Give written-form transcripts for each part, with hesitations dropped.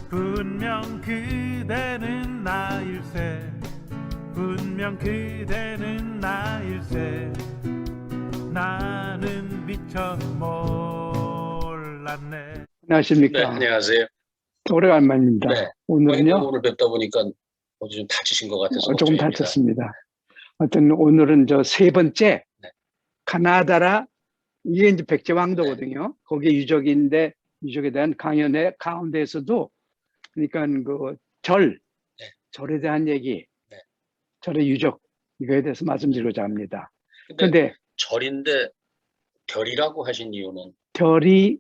분명 그대는 나일세 분명 그대는 나일세 나는 미처 몰랐네. 안녕하십니까. 네, 안녕하세요. 오래간만입니다. 네. 오늘은요, 오늘 뵙다 보니까 어디 좀 다치신 것 같아서 조금 걱정입니다. 다쳤습니다. 하여튼 오늘은 저 세 번째 네. 가나다라, 이게 이제 백제왕도거든요. 거기에 유적인데, 유적에 대한 강연의 가운데에서도, 그러니까 그 네. 절에 대한 얘기, 네. 절의 유적, 이거에 대해서 말씀드리고자 합니다. 근데 그런데 절인데 별이라고 하신 이유는? 별이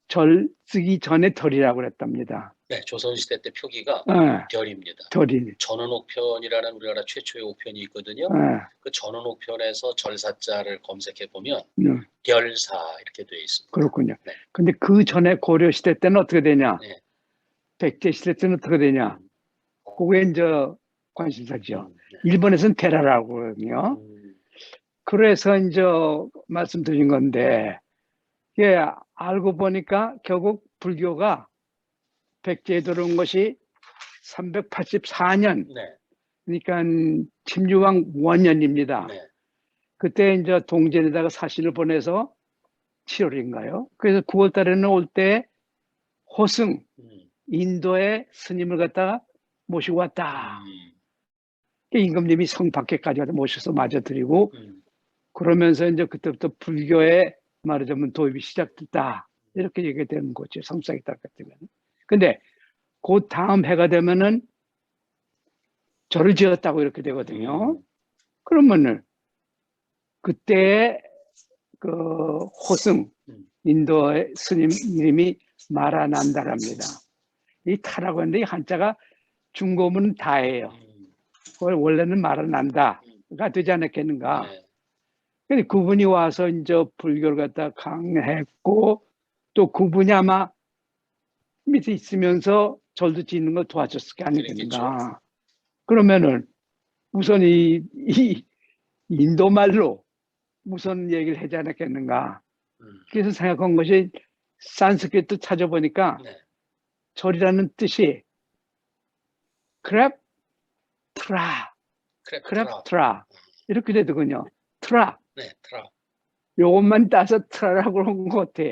절 쓰기 전에 덜이라고 그랬답니다. 네, 조선시대 때 표기가 별입니다. 덜이. 전원옥편이라는 우리나라 최초의 옥편이 있거든요. 그 전원옥편에서 절사자를 검색해 보면 별사 이렇게 되어 있습니다. 그렇군요. 네. 근데 그 전에 고려시대 때는 어떻게 되냐? 네. 백제시대 때는 어떻게 되냐? 그게 이제 관심사죠. 네. 일본에서는 테라라고 하거든요. 그래서 이제 말씀드린 건데, 예, 알고 보니까 결국 불교가 백제에 들어온 것이 384년, 네. 그러니까 침유왕 원년입니다. 네. 그때 이제 동전에다가 사신을 보내서 7월인가요? 그래서 9월 달에는 올 때 호승, 인도의 스님을 갖다가 모시고 왔다. 임금님이 성 밖에까지 가서 모셔서 맞아드리고 그러면서 이제 그때부터 불교에 말하자면 도입이 시작됐다. 이렇게 얘기가 되는 거죠. 성상에 따르면. 근데 그 다음 해가 되면은 절을 지었다고 이렇게 되거든요. 그러면은 그때 그 호승, 인도의 스님 이름이 마라난다랍니다. 이 타라고 하는데 이 한자가 중고문 다예요. 그걸 원래는 마라난다가 되지 않았겠는가. 네. 근데 그분이 와서 이제 불교를 갖다 강했고 또 그분이 아마 밑에 있으면서 절도 짓는 걸 도와줬을 게 아니겠는가. 그러면은 우선 이 인도 말로 무슨 얘기를 하지 않았겠는가. 그래서 생각한 것이 산스크리트 찾아보니까 네. 절이라는 뜻이 크랩트라 이렇게 되더군요. 트라. 네, 트라. 요것만 따서 트라라고 한 것 같아.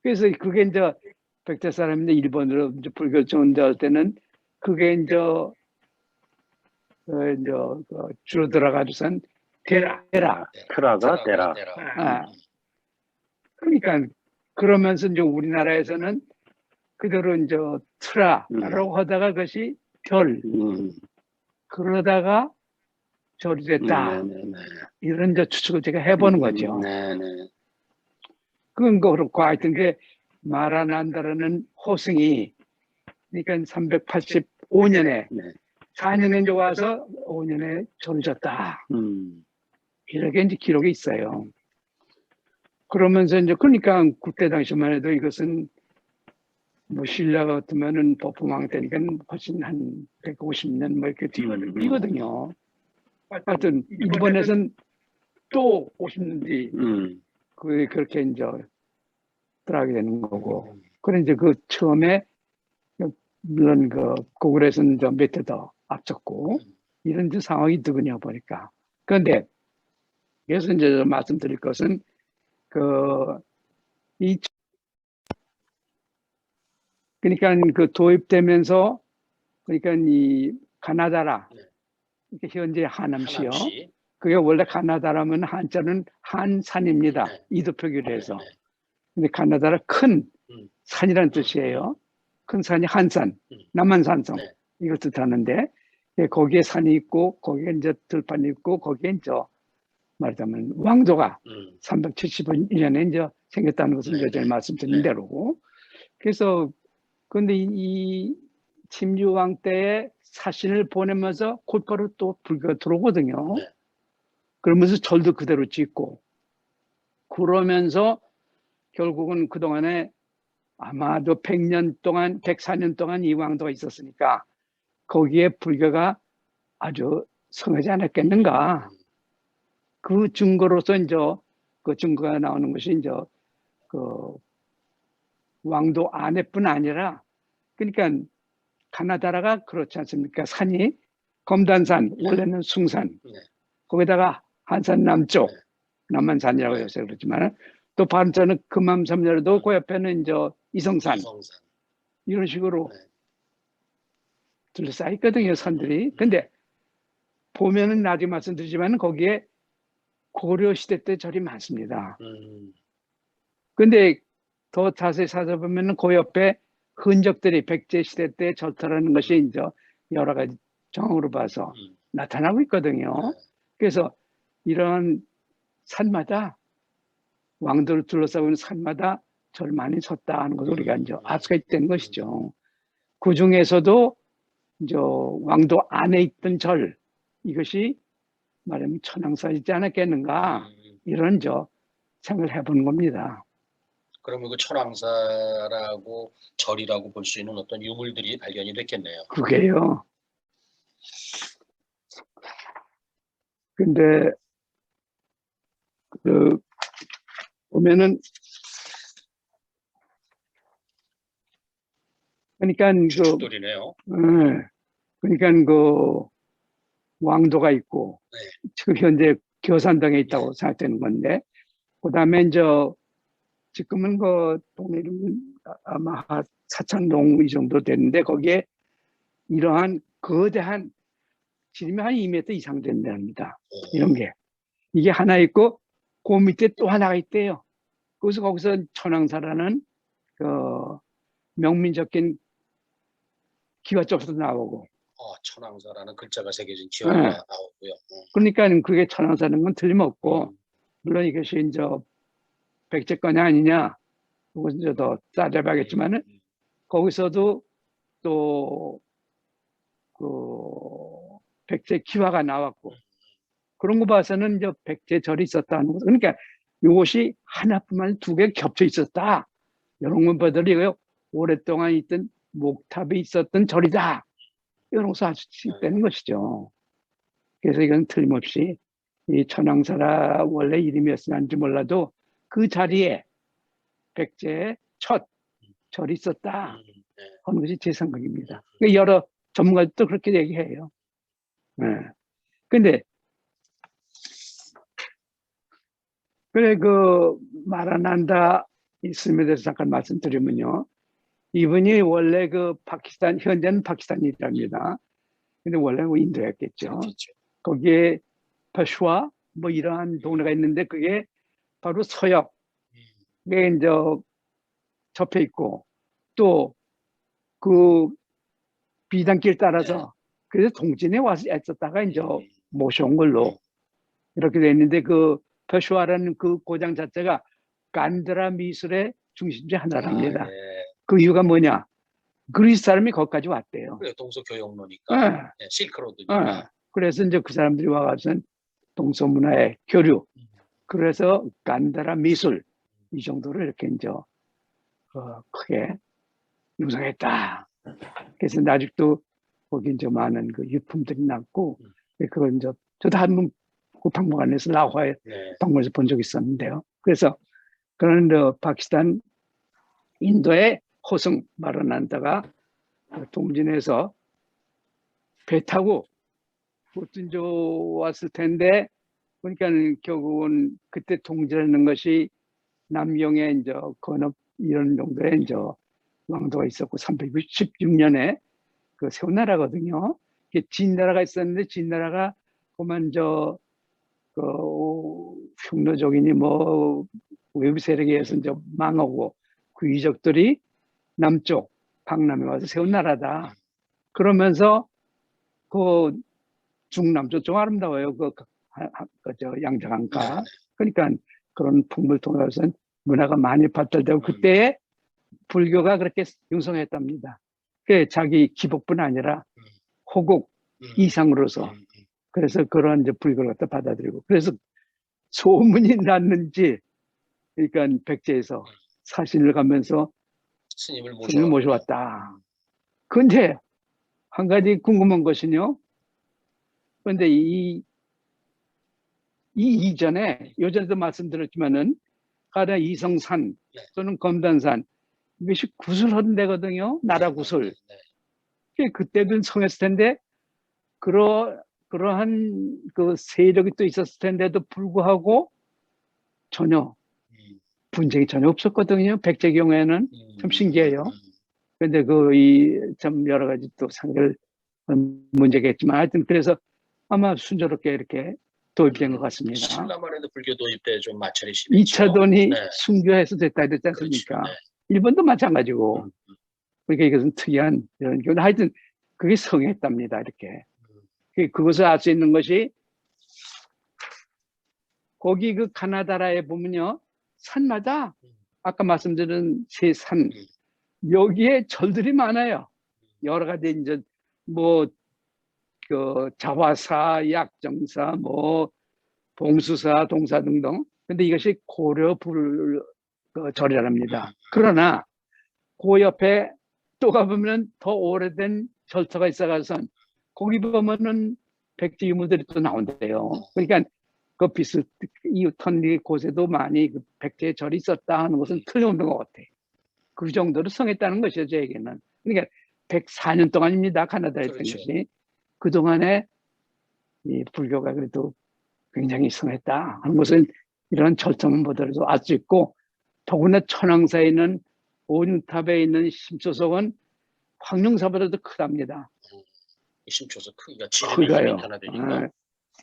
그래서 그게 이제 백제 사람인데 일본으로 이제 불교 전도할 때는 그게 이제 줄어들어가지고선 테라. 트라가 데라. 그러니까 그러면서 이제 우리나라에서는 그대로 이제 트라라고 하다가 그것이 별. 그러다가 절이 됐다. 이런 이제 추측을 제가 해보는 거죠. 그건 그렇고 하여튼 그 마라난다라는 호승이 그러니까 385년에 4년에 이제 와서 5년에 절을 졌다. 이렇게 이제 기록이 있어요. 그러면서 이제 그러니까 그때 당시만 해도 이것은 뭐 신라 같으면은 법흥왕 때니까 훨씬 한 150년 뭐 이렇게 뒤거든요. 하여튼 일본에서는 또 50년 뒤 그렇게 이제 들어가게 되는 거고. 그래 이제 그 처음에 물론 그 고구려에서는 몇 대 더 앞섰고 이런 이제 상황이 있더군요 보니까. 그런데 그래서 이제 말씀드릴 것은 그러니까 그 도입되면서 그러니까 이 가나다라 현재 하남시요. 그게 원래 가나다라면 한자는 한산입니다. 이도표기로 해서. 근데 가나다라 큰 산이라는 뜻이에요. 큰 산이 한산, 남한산성 이걸 뜻하는데 거기에 산이 있고 거기에 이제 들판이 있고 거기에 이제 말하자면 왕도가 371년에 이제 생겼다는 것을 예전에 말씀드린 대로고. 그래서 근데 이 침유왕 때에 사신을 보내면서 곧바로 또 불교가 들어오거든요. 그러면서 절도 그대로 짓고 그러면서 결국은 그동안에 아마도 100년 동안 104년 동안 이 왕도가 있었으니까 거기에 불교가 아주 성하지 않았겠는가. 그 증거로서 이제 그 증거가 나오는 것이 이제 그 왕도 안에뿐 아니라 그러니까 가나다라가 그렇지 않습니까? 산이 검단산, 원래는 숭산, 네. 거기다가 한산 남쪽, 네. 남한산이라고 네. 요새 그러지만 또 반대는 금암섬열도 그 옆에는 이제 이성산 이성산. 이런 식으로 네. 둘러싸여 있거든요, 산들이. 근데 보면은 나중에 말씀드리지만 거기에 고려 시대 때 절이 많습니다. 근데 더 자세히 찾아보면은 그 옆에 흔적들이 백제 시대 때 절터라는 것이 이제 여러 가지 정황으로 봐서 나타나고 있거든요. 그래서 이런 산마다 왕도를 둘러싸고 있는 산마다 절 많이 섰다 하는 것을 우리가 이제 알 수가 있다는 것이죠. 그 중에서도 이제 왕도 안에 있던 절 이것이 말하면 천왕사이지 않았겠는가 이런 생각을 해보는 겁니다. 그러면 그 천왕사라고 절이라고 볼 수 있는 어떤 유물들이 발견이 됐겠네요. 그게요. 근데 그 보면은 그러니까 축돌이네요. 그러니까 그 왕도가 있고 네. 지금 현재 교산당에 있다고 생각되는 건데 그다음에 이제 지금은 그 동네 이름은 아마 사창동 이 정도 되는데 거기에 이러한 거대한 지름이 한 2m 이상 된답니다. 이런 게 이게 하나 있고 그 밑에 또 하나가 있대요. 그래서 거기서 천왕사라는 그 명민적인 기와집도 나오고. 천왕사라는 글자가 새겨진 기와가 나오고요. 그러니까 그게 천왕사는 건 틀림없고 물론 이것이 이제 백제 거냐 아니냐 그것은 이제 더 따져봐야겠지만은 거기서도 또 그 백제 기와가 나왔고 그런 거 봐서는 이제 백제 절이 있었다는 거. 그러니까 이것이 하나뿐만 두 개 겹쳐 있었다. 이런 것들이 오랫동안 있던 목탑이 있었던 절이다. 이런 것을 알 수 있다는 것이죠. 그래서 이건 틀림없이 이 천왕사라 원래 이름이었는지 몰라도 그 자리에 백제의 첫 절이 있었다 하는 것이 제 생각입니다. 여러 전문가들도 그렇게 얘기해요. 근데 그래 그 마라난다 있음에 대해서 잠깐 말씀드리면요. 이분이 원래 그 파키스탄 현재는 파키스탄이랍니다. 근데 원래 인도였겠죠. 거기에 페슈와 뭐 이러한 동네가 있는데 그게 바로 서역에 이제 접해 있고 또 그 비단길 따라서 그래서 동진에 와서 있었다가 이제 모셔온 걸로 이렇게 돼 있는데 그 페슈와라는 그 고장 자체가 간드라 미술의 중심 중 하나랍니다. 그 이유가 뭐냐? 그리스 사람이 거기까지 왔대요. 그래, 동서교역로니까 실크로드니까. 그래서 이제 그 사람들이 와가지고 동서문화의 교류. 그래서 간다라 미술 이 정도로 이렇게 이제 크게 유성했다. 그래서 아직도 거기 이제 많은 그 유품들이 남고 그걸 이제 저도 한번 그 박물관에서 라화에 박물관에서 본 적이 있었는데요. 그래서 그런 파키스탄 인도의 호성 마라난다가 동진에서 배 타고 보튼 왔을 텐데 그러니까 결국은 그때 동진하는 것이 남경에 이제 건업 이런 정도의 이제 왕도가 있었고 316년에 그 세운나라거든요. 진나라가 있었는데 진나라가 그만 그 흉노족이니 뭐 외부 세력에 의해서 이제 망하고 그 이적들이 남쪽 강남에 와서 세운 나라다. 그러면서 그 중남쪽 좀 아름다워요. 저 양자강가. 그러니까 그런 풍물 통해서 문화가 많이 발달되고 그때에 불교가 그렇게 융성했답니다. 그 자기 기복뿐 아니라 호국 이상으로서 그래서 그런 이제 불교를 갖다 받아들이고 그래서 소문이 났는지 그러니까 백제에서 사신을 가면서 스님을 모셔왔다. 근데 한 가지 궁금한 것은요. 그런데 이 이전에 요전에도 말씀드렸지만은 가령 이성산 또는 검단산 이것이 구슬하는 데거든요. 나라 구슬. 네. 그때도 성했을 텐데 그러한 그 세력이 또 있었을 텐데도 불구하고 전혀 분쟁이 전혀 없었거든요. 백제 경우에는 참 신기해요. 그런데 참 여러 가지 또 상결 문제겠지만 하여튼 그래서 아마 순조롭게 이렇게 도입된 것 같습니다. 신라만에도 불교 도입 때 좀 마찰이 심했죠. 2차돈이 네. 순교해서 됐다 그랬지 않습니까? 그렇죠. 네. 일본도 마찬가지고. 그러니까 이것은 특이한 이런 경우. 하여튼 그게 성했답니다. 이렇게. 그것을 알 수 있는 것이 거기 그 가나다라에 보면요. 산마다 아까 말씀드린 세 산 여기에 절들이 많아요. 여러 가지 이제 뭐 그 자화사, 약정사, 뭐 봉수사, 동사 등등. 근데 이것이 고려 절이랍니다. 그러나 그 옆에 또 가보면 더 오래된 절터가 있어가서 거기 보면은 백제 유물들이 또 나온대요. 그러니까 그 비슷 이웃한 곳에도 많이 그 백제 절이 있었다 하는 것은 틀림없는 것 같아. 그 정도로 성했다는 것이죠, 저에게는. 그러니까 104년 동안입니다, 가나다에 있던 그렇죠. 것이. 그동안에 이 불교가 그래도 굉장히 성했다 하는 것은 이런 절정을 보더라도 알 수 있고, 더구나 천황사에 있는 오륜탑에 있는 심초석은 황룡사보다도 크답니다. 심초석 크기가 크가요. 2m나 되니까.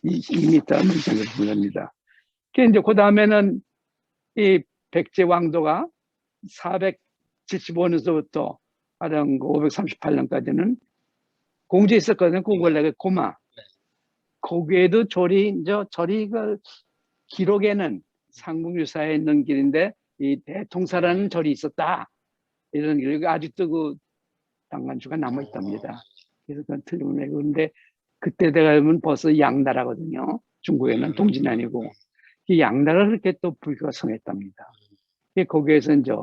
2m 정도 됩니다. 이제 그 다음에는 이 백제 왕도가 475년서부터 가령 538년까지는 공주에 있었거든요. 그 원래 고마. 네. 거기에도 절이 그 기록에는 상국유사에 있는 길인데 이 대통사라는 절이 있었다. 이런 게 아직도 그 당간주가 남아 있답니다. 그래서 그건 틀림없네. 그런데 그때 되면 벌써 양나라거든요. 중국에는 동진 아니고 이 양나라를 그렇게 또 불교가 성했답니다. 거기에서 이제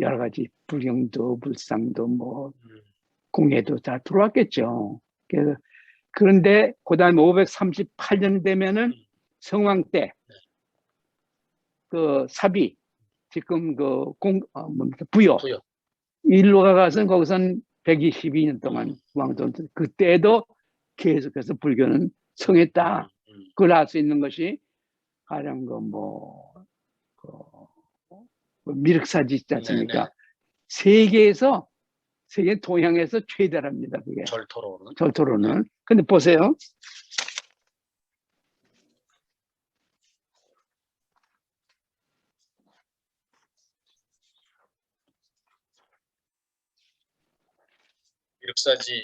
여러 가지 불경도, 불상도, 뭐 공예도 다 들어왔겠죠. 그런데 그다음에 538년 되면은 성왕 때 그 사비 지금 그 부여 일로 가서는 거기선 122년 동안 왕도 그때도 계속해서 불교는 성했다. 그걸 알 수 있는 것이 가령 미륵사지 있지 않습니까? 세계 동양에서 최대랍니다. 그게 절토로는. 근데 보세요.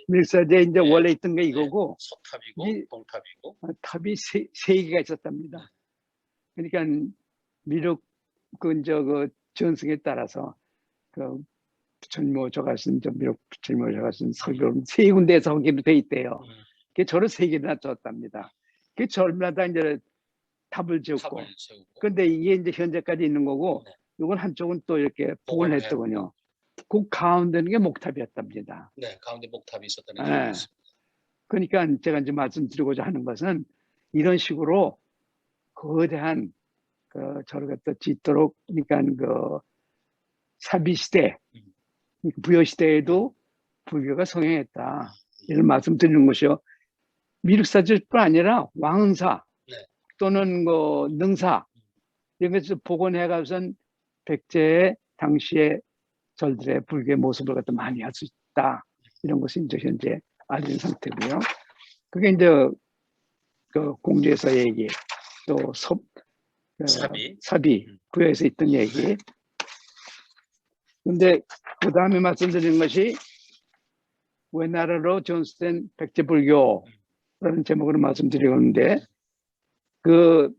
미륵사지에 이제 원래 있던 게 이거고, 서탑이고 동탑이고 탑이 세 개가 있었답니다. 그러니까 미륵 그 전승에 따라서 그 부처님오셔가 쓴 미륵 부처님오셔가 쓴 설교는 세 군데에서 하기로 돼 있대요. 그 절을 세 개나 줬답니다. 그 절마다 이제 탑을 지었고, 근데 이게 이제 현재까지 있는 거고, 이건 한쪽은 또 이렇게 복원을 했더군요. 그 가운데는 게 목탑이었답니다. 네, 가운데 목탑이 있었다는 얘기가 있습니다. 그러니까 제가 이제 말씀드리고자 하는 것은 이런 식으로 거대한 그 절을 갖다 짓도록, 그러니까 그 사비 시대, 부여 시대에도 불교가 성행했다. 이런 말씀드리는 것이요. 미륵사지뿐 아니라 왕응사 또는 능사 이런 것을 복원해가서는 백제의 당시의 절들의 불교의 모습을 갖다 많이 할 수 있다. 이런 것이 이제 현재 알려진 상태고요. 그게 이제 그 공주에서 얘기, 또 사비 부여에서 있던 얘기. 근데 그 다음에 말씀드리는 것이 외나라로 전수된 백제불교라는 제목으로 말씀드리고 있는데, 그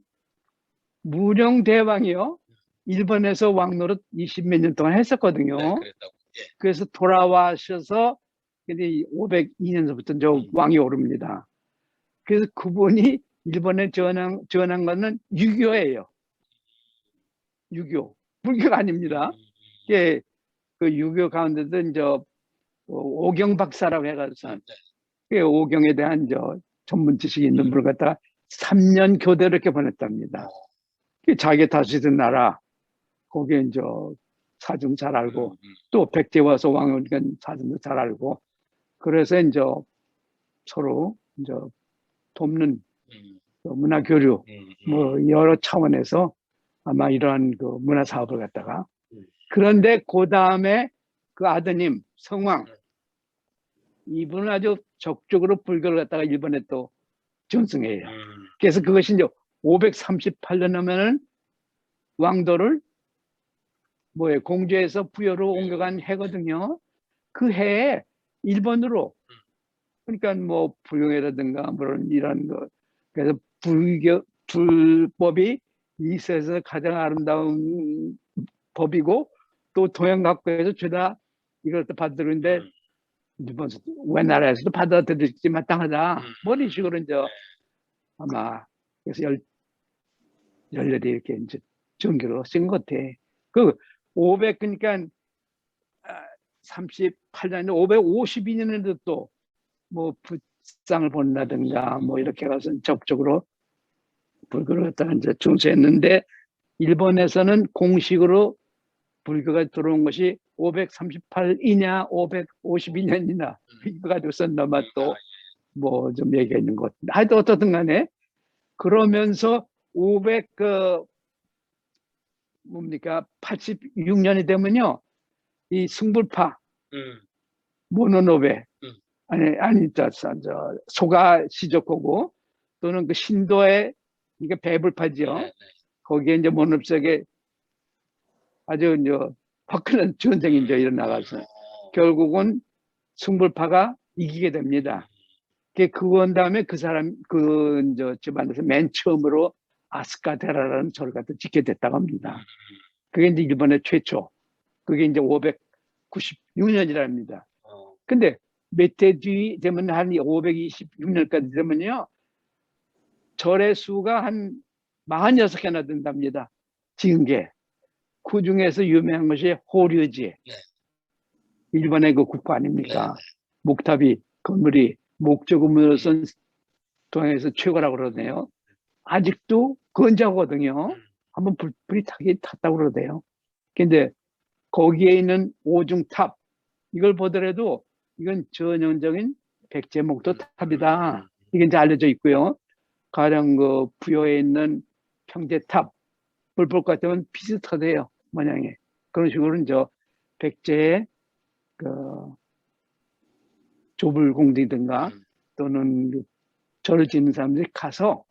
무령대왕이요, 일본에서 왕노릇 20몇 년 동안 했었거든요. 네, 그래서 돌아와셔서 502년서부터 저 왕이 오릅니다. 그래서 그분이 일본에 전한 거는 유교예요. 유교, 불교가 아닙니다. 그 유교 가운데도 이제 오경 박사라고 해가지고 오경에 대한 전문 지식이 있는 분을 갖다가 3년 교대를 이렇게 보냈답니다. 자기 다스리던 나라 거기에 이제 사정 잘 알고 또 백제 와서 왕이니까 사정도 잘 알고 그래서 이제 서로 이제 돕는 문화 교류 뭐 여러 차원에서 아마 이러한 그 문화 사업을 갖다가 그런데 그 다음에 그 아드님 성왕 이분은 아주 적극적으로 불교를 갖다가 일본에 또 전승해요. 그래서 그것이 이제 538년 하면은 왕도를 뭐에 공주에서 부여로 옮겨간 해거든요. 그 해에 일본으로 그러니까 뭐 불경이라든가 뭐런 이런 거 그래서 불법이 이 세상에서 가장 아름다운 법이고 또 동양 각국에서 죄다 이걸 또 받들는데 일본 우리나라에서도 받아들이지 마땅하다. 뭐 이런 식으로 이제 아마 그래서 열렬히 이렇게 이제 전교로 쓴 것 같아. 그 500 그러니까 38년 552년에도 또 뭐 불상을 본다든가 뭐 이렇게 가서 적극적으로 불교를 갖다가 이제 중시했는데 일본에서는 공식으로 불교가 들어온 것이 538이냐 552년이나 이거 가지고서 아마 또 뭐 좀 얘기가 있는 것 같은데 하여튼 어떻든 간에 그러면서 86년이 되면요 이 승불파 모노노베 아니 저 소가 시조코고 또는 그 신도의 이게 배불파지요. 거기에 이제 모노노베에 아주 이제 화끈한 전쟁이 이제 일어나가서 결국은 승불파가 이기게 됩니다. 그건 다음에 그 사람 그 이제 집안에서 맨 처음으로 아스카 데라라는 절을 갖다 짓게 됐다고 합니다. 그게 이제 일본의 최초. 그게 이제 596년이랍니다. 근데 몇 해 뒤 되면 한 526년까지 되면요. 절의 수가 한 46개나 된답니다. 지은 게. 그 중에서 유명한 것이 호류지. 일본의 그 국보 아닙니까? 목탑이, 건물이 목조금으로서 동양에서 최고라고 그러네요. 아직도 건재하거든요. 한번 불이 탔다고 그러대요. 근데 거기에 있는 오중탑, 이걸 보더라도 이건 전형적인 백제목도 탑이다. 이게 이제 알려져 있고요. 가령 그 부여에 있는 평제탑, 볼 것 같으면 비슷하대요. 모양이. 그런 식으로 이제 백제의 그 조불공이든가 또는 절을 짓는 사람들이 가서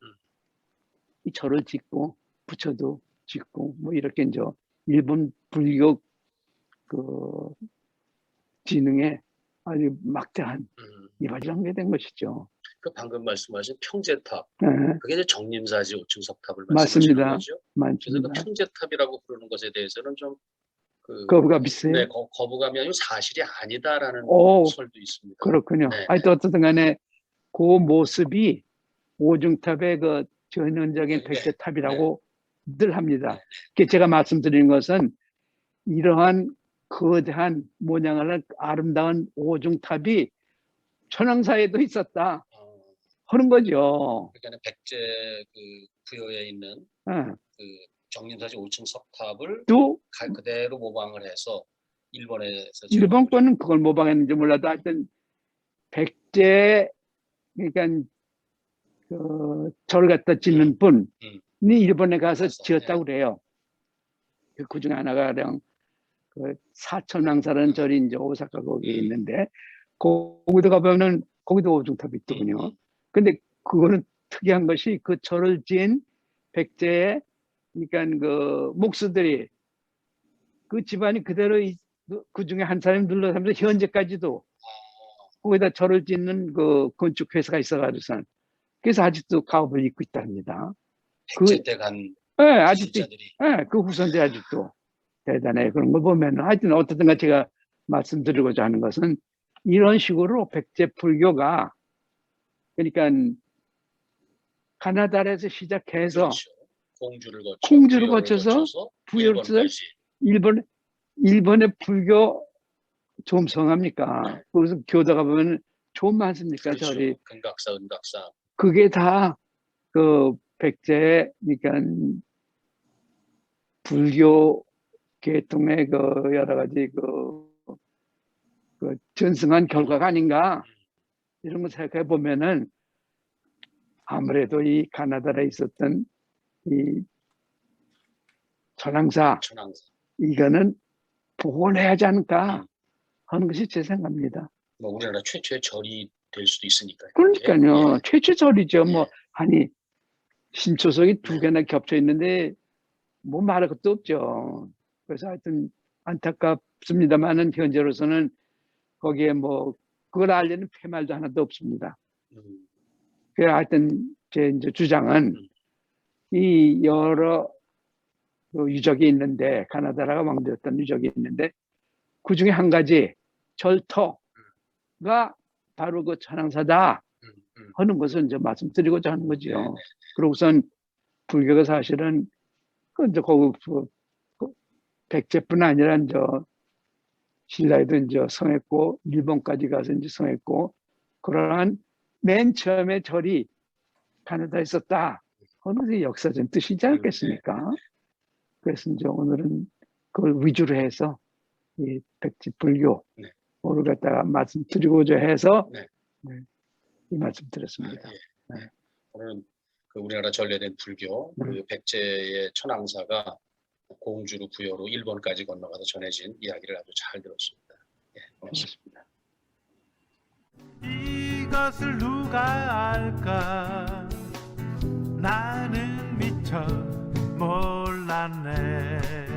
이 절을 짓고 부처도 짓고 뭐 이렇게 이제 일본 불교 그 지능에 아주 막대한 이바지를 하게 된 것이죠. 그 방금 말씀하신 평제탑, 네. 그게 이제 정림사지 5층 석탑을 말씀하시는 맞습니다. 거죠? 맞습니다. 그래서 그 평제탑이라고 부르는 것에 대해서는 좀 거부감 있어요? 네, 거부감이 아니고 사실이 아니다라는 설도 있습니다. 그렇군요. 네, 하여튼 어쨌든 간에 그 모습이 오중탑의 그 전형적인 백제탑이라고 늘 합니다. 제가 말씀드리는 것은 이러한 거대한 모양을 아름다운 오중탑이 천황사에도 있었다 하는 거죠. 그러니까 백제 그 부여에 있는 그 정림사지 5층 석탑을 또 그대로 모방을 해서 일본에서 일본 거는 그걸 모방했는지 몰라도 하여튼 백제 그러니까 그 절을 갖다 짓는 분이 일본에 가서 지었다고 그래요. 그 중에 하나가 그냥 그 사천왕사라는 절이 이제 오사카 거기에 있는데 거기도 가보면은 거기도 오중탑이 있더군요. 근데 그거는 특이한 것이 그 절을 지은 백제의 그러니까 그 목수들이 그 집안이 그대로 그 중에 한 사람이 눌러서면서 현재까지도 거기다 절을 짓는 그 건축 회사가 있어가지고 그래서 아직도 가업을 잇고 있답니다. 백제 때 간 아직도 그 후손들이 아직도 대단해. 그런 걸 보면 하여튼 어떻든가 제가 말씀드리고자 하는 것은 이런 식으로 백제 불교가 그러니까 가나다라에서 시작해서 그렇죠. 공주를 거쳐서 부여를 일본의 불교 좀 성합니까? 그래서 교도가 보면 좀 많습니까? 그렇죠. 절이 근각사, 은각사. 그게 다 그 백제 그러니까 불교 계통의 그 여러 가지 그 전승한 결과가 아닌가 이런 거 생각해 보면은 아무래도 이 가나다에 있었던 이 천황사 이거는 보호를 해야 하지 않을까 하는 것이 제 생각입니다. 뭐 우리나라 최초의 절이 될 수도 있으니까요. 그러니까요. 예. 최초 절이죠. 예. 뭐 아니 신초석이 두 개나 겹쳐 있는데 뭐 말할 것도 없죠. 그래서 하여튼 안타깝습니다만은 현재로서는 거기에 뭐 그걸 알리는 팻말도 하나도 없습니다. 그 하여튼 제 이제 주장은 이 여러 그 유적이 있는데 가나다라가 왕되었던 유적이 있는데 그 중에 한 가지 절터가 바로 그 천황사다 하는 것을 이제 말씀드리고자 하는 거죠. 그러고선 불교가 사실은 그 이제 거기 그 백제뿐 아니라 이제 신라에도 이제 성했고 일본까지 가서 이제 성했고 그러한 맨 처음에 절이 가나다에 있었다 하는 게 역사적인 뜻이지 않겠습니까? 그래서 이제 오늘은 그걸 위주로 해서 이 백지 불교를 갖다가 말씀드리고자 해서 이 말씀 드렸습니다. 오늘은 그 우리나라 전래된 불교 그 백제의 천황사가 공주로 부여로 일본까지 건너가서 전해진 이야기를 아주 잘 들었습니다. 예, 고맙습니다. 이것을 누가 알까 나는 미처 몰랐네